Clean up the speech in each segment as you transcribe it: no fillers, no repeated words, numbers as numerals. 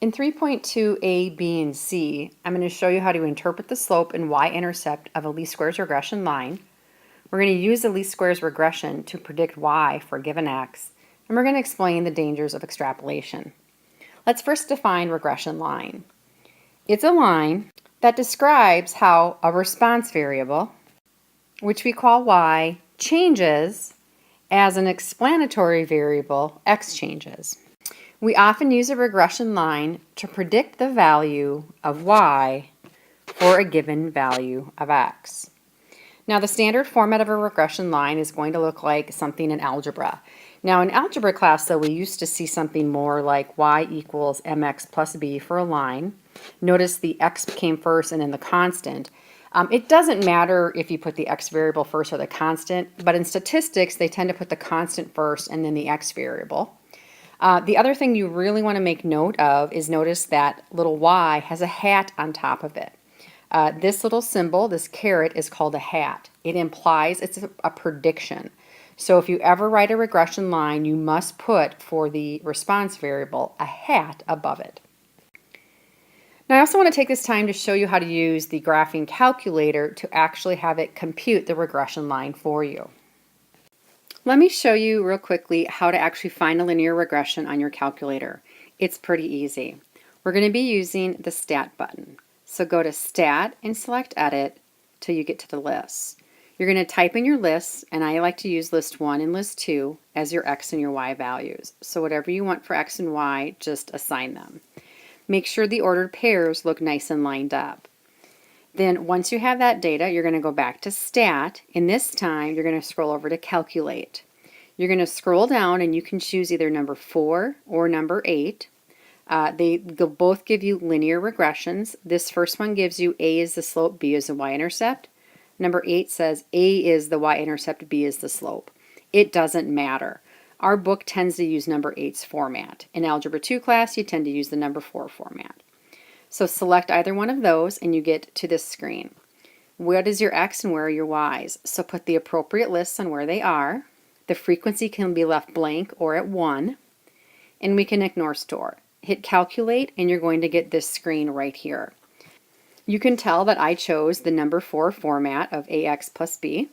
In 3.2a, b, and c, I'm going to show you how to interpret the slope and y-intercept of a least squares regression line. We're going to use the least squares regression to predict y for a given x, and we're going to explain the dangers of extrapolation. Let's first define regression line. It's a line that describes how a response variable, which we call y, changes as an explanatory variable x changes. We often use a regression line to predict the value of y for a given value of x. Now, the standard format of a regression line is going to look like something in algebra. Now, in algebra class, though, we used to see something more like y equals mx plus b for a line. Notice the x came first and then the constant. It doesn't matter if you put the x variable first or the constant, but in statistics, they tend to put the constant first and then the x variable. The other thing you really want to make note of is notice that little y has a hat on top of it. This little symbol, this caret, is called a hat. It implies it's a prediction. So if you ever write a regression line, you must put for the response variable a hat above it. Now I also want to take this time to show you how to use the graphing calculator to actually have it compute the regression line for you. Let me show you real quickly how to actually find a linear regression on your calculator. It's pretty easy. We're going to be using the Stat button. So go to Stat and select Edit till you get to the lists. You're going to type in your lists, and I like to use list 1 and list 2 as your x and your y values. So whatever you want for x and y, just assign them. Make sure the ordered pairs look nice and lined up. Then once you have that data, you're going to go back to Stat, and this time you're going to scroll over to Calculate. You're going to scroll down and you can choose either number 4 or number 8. They both give you linear regressions. This first one gives you A is the slope, B is the y-intercept. Number 8 says A is the y-intercept, B is the slope. It doesn't matter. Our book tends to use number 8's format. In Algebra 2 class, you tend to use the number 4 format. So select either one of those and you get to this screen. What is your x and where are your y's? So put the appropriate lists on where they are. The frequency can be left blank or at 1. And we can ignore store. Hit calculate and you're going to get this screen right here. You can tell that I chose the number 4 format of ax plus b.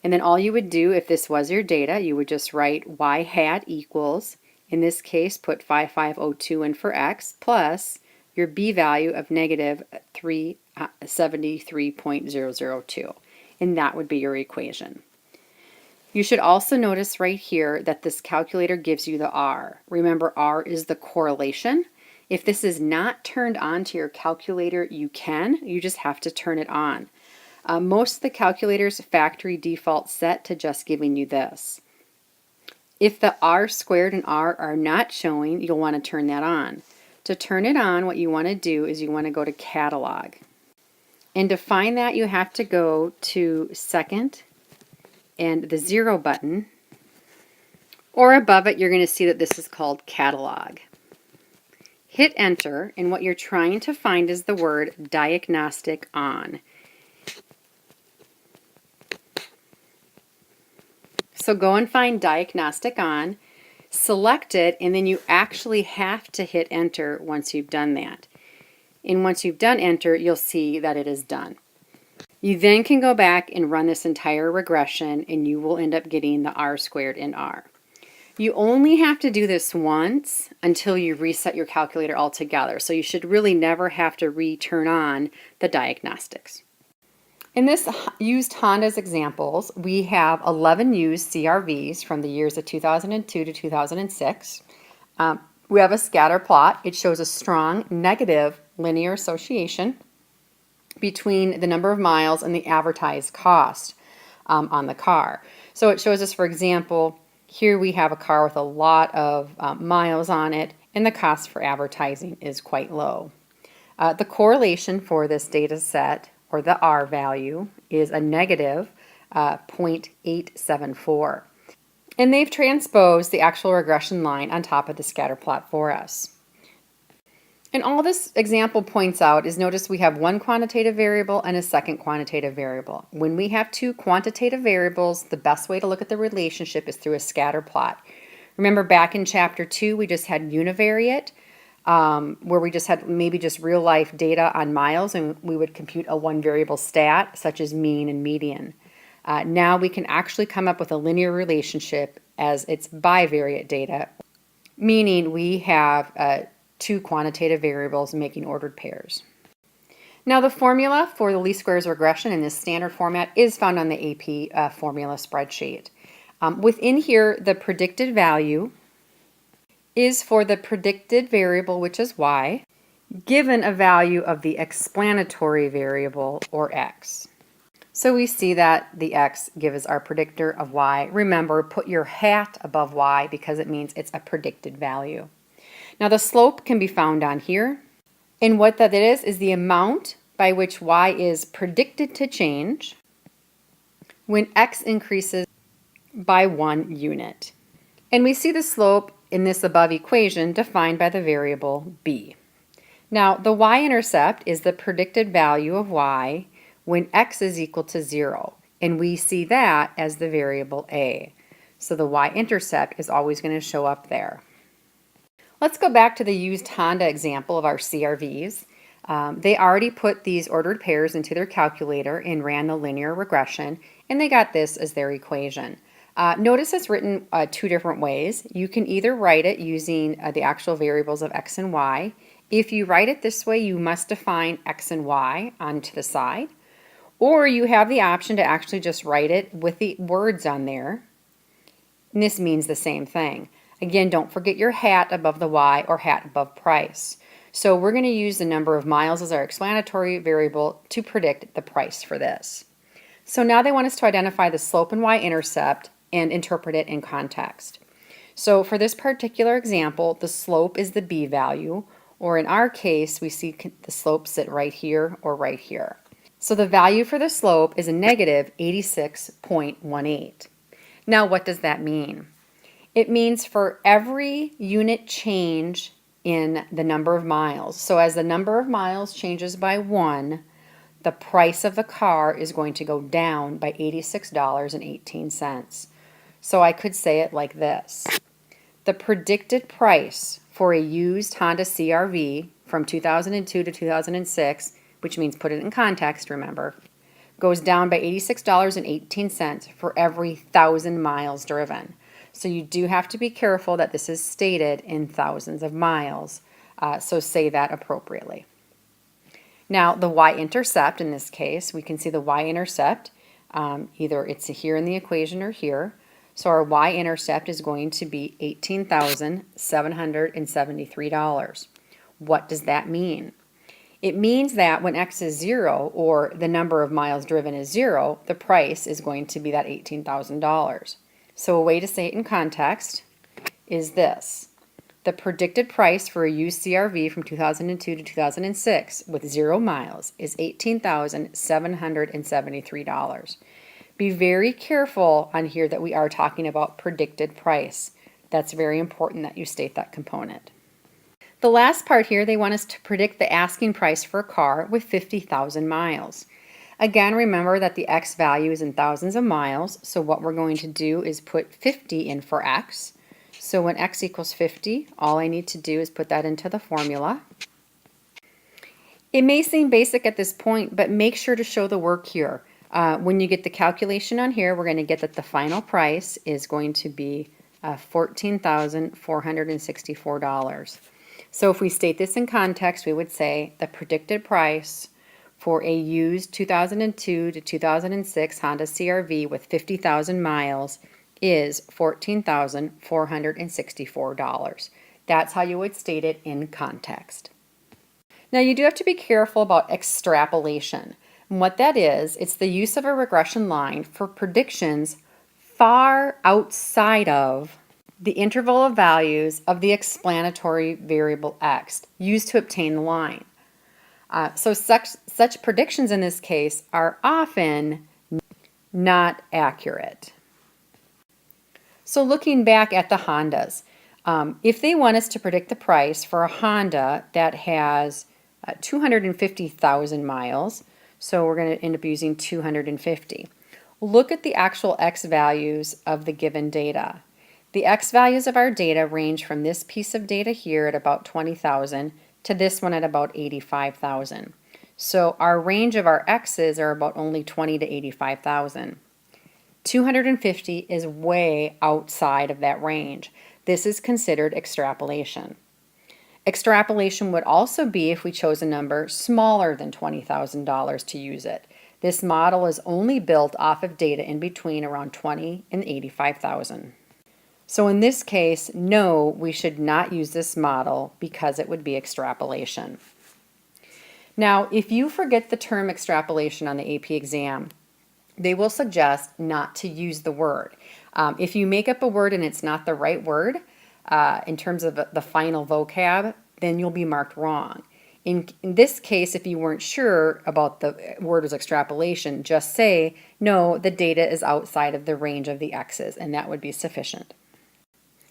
And then all you would do if this was your data, you would just write y hat equals, in this case put 5502 in for x, plus your b value of negative 373.002. And that would be your equation. You should also notice right here that this calculator gives you the R. Remember, R is the correlation. If this is not turned on to your calculator, you just have to turn it on. Most of the calculators factory default set to just giving you this. If the R squared and R are not showing, you'll want to turn that on. To turn it on, what you want to do is you want to go to Catalog. And to find that, you have to go to Second and the 0 button, or above it, you're going to see that this is called Catalog. Hit Enter, and what you're trying to find is the word Diagnostic On. So go and find Diagnostic On, select it, and then you actually have to hit Enter once you've done that. And once you've done Enter, you'll see that it is done. You then can go back and run this entire regression, and you will end up getting the R squared in R. You only have to do this once until you reset your calculator altogether, so you should really never have to return on the diagnostics. In this used Honda's examples, we have 11 used CRVs from the years of 2002 to 2006. We have a scatter plot. It shows a strong negative linear association between the number of miles and the advertised cost on the car. So it shows us, for example, here we have a car with a lot of miles on it, and the cost for advertising is quite low. The correlation for this data set, or the R value, is a negative 0.874. And they've transposed the actual regression line on top of the scatter plot for us. And all this example points out is, notice we have one quantitative variable and a second quantitative variable. When we have two quantitative variables, the best way to look at the relationship is through a scatter plot. Remember back in chapter 2, we just had univariate. where we just had maybe just real life data on miles, and we would compute a one variable stat such as mean and median. Now we can actually come up with a linear relationship as it's bivariate data, meaning we have two quantitative variables making ordered pairs. Now the formula for the least squares regression in this standard format is found on the AP formula spreadsheet. Within here, the predicted value is for the predicted variable, which is y, given a value of the explanatory variable, or x. So we see that the x gives our predictor of y. Remember, put your hat above y because it means it's a predicted value. Now the slope can be found on here. And what that is the amount by which y is predicted to change when x increases by 1 unit. And we see the slope in this above equation defined by the variable b. Now the y-intercept is the predicted value of y when x is equal to 0, and we see that as the variable a. So the y-intercept is always going to show up there. Let's go back to the used Honda example of our CRVs. They already put these ordered pairs into their calculator and ran the linear regression, and they got this as their equation. Notice it's written two different ways. You can either write it using the actual variables of x and y. If you write it this way, you must define x and y onto the side. Or you have the option to actually just write it with the words on there. And this means the same thing. Again, don't forget your hat above the y or hat above price. So we're going to use the number of miles as our explanatory variable to predict the price for this. So now they want us to identify the slope and y-intercept and interpret it in context. So for this particular example, the slope is the b value, or in our case, we see the slope sit right here or right here. So the value for the slope is a negative 86.18. Now what does that mean? It means for every unit change in the number of miles, so as the number of miles changes by 1, the price of the car is going to go down by $86.18. So I could say it like this. The predicted price for a used Honda CRV from 2002 to 2006, which means put it in context, remember, goes down by $86.18 for every 1,000 miles driven. So you do have to be careful that this is stated in thousands of miles, so say that appropriately. Now the y-intercept, in this case, we can see the y-intercept, either it's here in the equation or here. So our y-intercept is going to be $18,773. What does that mean? It means that when x is 0, or the number of miles driven is 0, the price is going to be that $18,000. So a way to say it in context is this. The predicted price for a used CRV from 2002 to 2006 with 0 miles is $18,773. Be very careful on here that we are talking about predicted price. That's very important that you state that component. The last part here, they want us to predict the asking price for a car with 50,000 miles. Again, remember that the x value is in thousands of miles, so what we're going to do is put 50 in for x. So when x equals 50, all I need to do is put that into the formula. It may seem basic at this point, but make sure to show the work here. When you get the calculation on here, we're going to get that the final price is going to be $14,464. So if we state this in context, we would say the predicted price for a used 2002 to 2006 Honda CRV with 50,000 miles is $14,464. That's how you would state it in context. Now you do have to be careful about extrapolation. And what that is, it's the use of a regression line for predictions far outside of the interval of values of the explanatory variable x used to obtain the line. So such predictions in this case are often not accurate. So looking back at the Hondas, if they want us to predict the price for a Honda that has 250,000 miles, so we're going to end up using 250. Look at the actual x values of the given data. The X values of our data range from this piece of data here at about 20,000 to this one at about 85,000. So our range of our X's are about only 20 to 85,000. 250 is way outside of that range. This is considered extrapolation. Extrapolation would also be if we chose a number smaller than $20,000 to use it. This model is only built off of data in between around 20 and 85,000. So in this case, no, we should not use this model because it would be extrapolation. Now, if you forget the term extrapolation on the AP exam, they will suggest not to use the word. If you make up a word and it's not the right word in terms of the final vocab, then you'll be marked wrong. In this case, if you weren't sure about the word was extrapolation, just say, no, the data is outside of the range of the X's, and that would be sufficient.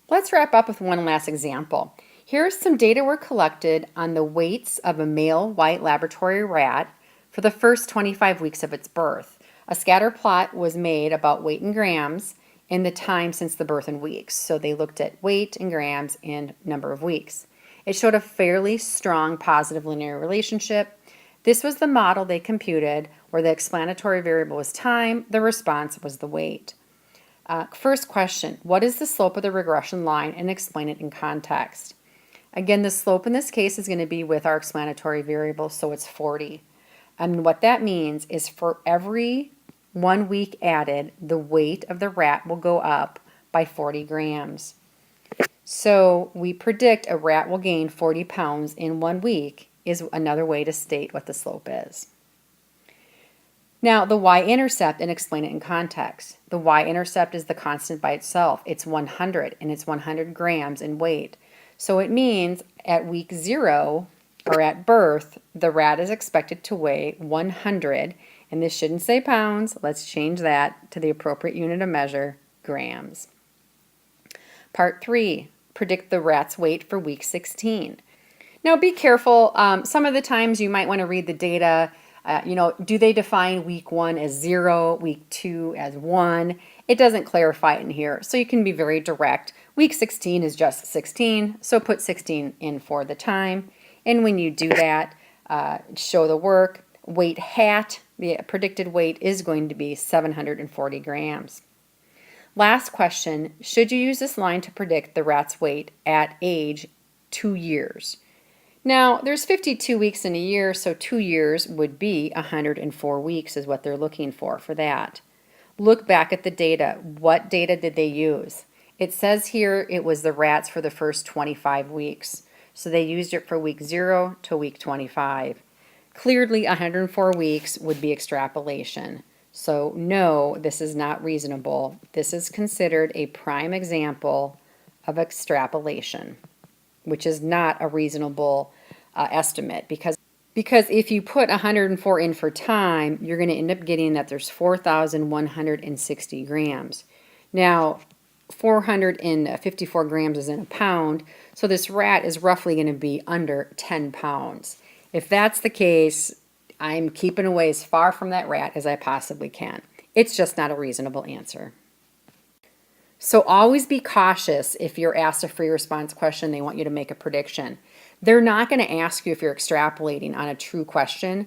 Let's wrap up with one last example. Here's some data were collected on the weights of a male white laboratory rat for the first 25 weeks of its birth. A scatter plot was made about weight in grams and the time since the birth in weeks. So they looked at weight in grams and number of weeks. It showed a fairly strong positive linear relationship. This was the model they computed where the explanatory variable was time, the response was the weight. First question, what is the slope of the regression line, and explain it in context? Again, the slope in this case is going to be with our explanatory variable, so it's 40. And what that means is for every 1 week added, the weight of the rat will go up by 40 grams. So we predict a rat will gain 40 pounds in 1 week is another way to state what the slope is. Now the y-intercept, and explain it in context. The y-intercept is the constant by itself. It's 100, and it's 100 grams in weight. So it means at week 0, or at birth, the rat is expected to weigh 100, and this shouldn't say pounds. Let's change that to the appropriate unit of measure, grams. Part 3, predict the rat's weight for week 16. Now be careful. Some of the times you might want to read the data. Do they define week 1 as 0, week 2 as 1? It doesn't clarify it in here, so you can be very direct. Week 16 is just 16, so put 16 in for the time. And when you do that, show the work. Weight hat, the predicted weight is going to be 740 grams. Last question, should you use this line to predict the rat's weight at age 2 years? Now, there's 52 weeks in a year, so 2 years would be 104 weeks is what they're looking for that. Look back at the data. What data did they use? It says here it was the rats for the first 25 weeks. So they used it for week 0 to week 25. Clearly, 104 weeks would be extrapolation. So no, this is not reasonable. This is considered a prime example of extrapolation, which is not a reasonable estimate because if you put 104 in for time, you're going to end up getting that there's 4,160 grams. Now, 454 grams is in a pound, so this rat is roughly going to be under 10 pounds. If that's the case, I'm keeping away as far from that rat as I possibly can. It's just not a reasonable answer. So always be cautious if you're asked a free response question, they want you to make a prediction. They're not going to ask you if you're extrapolating on a true question.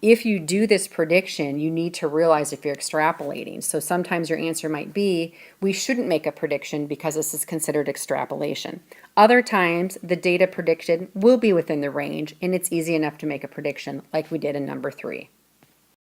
If you do this prediction, you need to realize if you're extrapolating. So sometimes your answer might be, we shouldn't make a prediction because this is considered extrapolation. Other times, the data predicted will be within the range, and it's easy enough to make a prediction like we did in number 3.